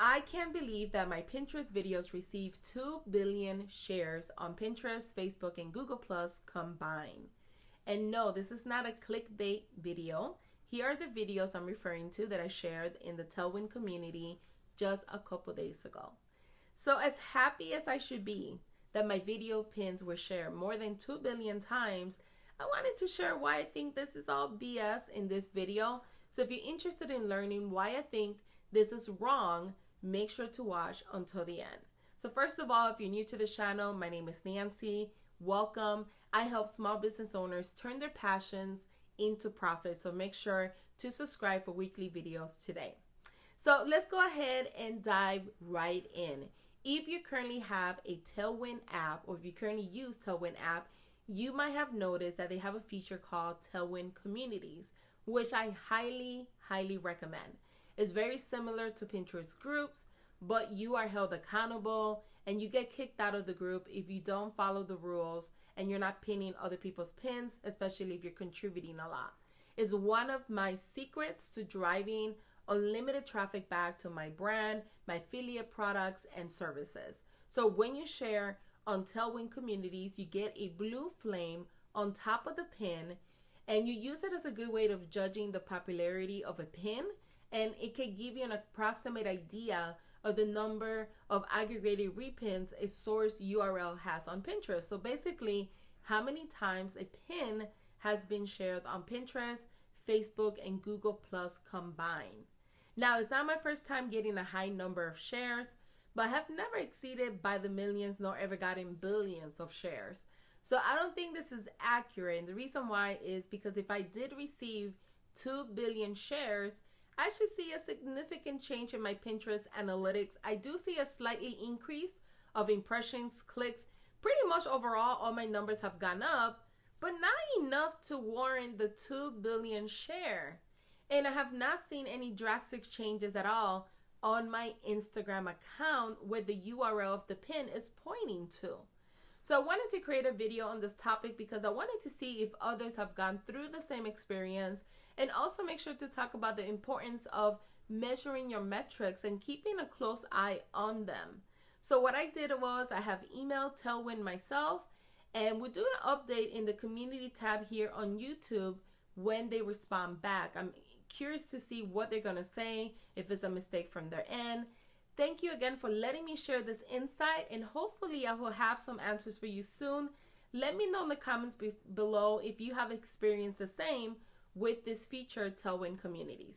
I can't believe that my Pinterest videos received 2 billion shares on Pinterest, Facebook, and Google Plus combined. And no, this is not a clickbait video. Here are the videos I'm referring to that I shared in the Tailwind community just a couple days ago. So as happy as I should be that my video pins were shared more than 2 billion times, I wanted to share why I think this is all BS in this video. So if you're interested in learning why I think this is wrong, make sure to watch until the end. So first of all, if you're new to the channel, my name is Nancy. Welcome. I help small business owners turn their passions into profit. So make sure to subscribe for weekly videos today. So let's go ahead and dive right in. If you currently have a Tailwind app, or if you currently use Tailwind app, you might have noticed that they have a feature called Tailwind Communities, which I highly recommend. It's very similar to Pinterest groups, but you are held accountable and you get kicked out of the group if you don't follow the rules and you're not pinning other people's pins, especially if you're contributing a lot. It's one of my secrets to driving unlimited traffic back to my brand, my affiliate products, and services. So when you share on Tailwind Communities, you get a blue flame on top of the pin, and you use it as a good way of judging the popularity of a pin, and it can give you an approximate idea of the number of aggregated repins a source URL has on Pinterest. So basically, how many times a pin has been shared on Pinterest, Facebook, and Google Plus combined. Now, it's not my first time getting a high number of shares, but I have never exceeded by the millions nor ever gotten billions of shares. So I don't think this is accurate. And the reason why is because if I did receive 2 billion shares, I should see a significant change in my Pinterest analytics. I do see a slightly increase of impressions, clicks. Pretty much overall, all my numbers have gone up, but not enough to warrant the 2 billion share. And I have not seen any drastic changes at all on my Instagram account where the URL of the pin is pointing to. So I wanted to create a video on this topic because I wanted to see if others have gone through the same experience, and also make sure to talk about the importance of measuring your metrics and keeping a close eye on them. So what I did was I have emailed Tailwind myself, and we'll do an update in the community tab here on YouTube when they respond back. I'm curious to see what they're going to say, if it's a mistake from their end. Thank you again for letting me share this insight, and hopefully I will have some answers for you soon. Let me know in the comments below if you have experienced the same with this feature, Tailwind Communities.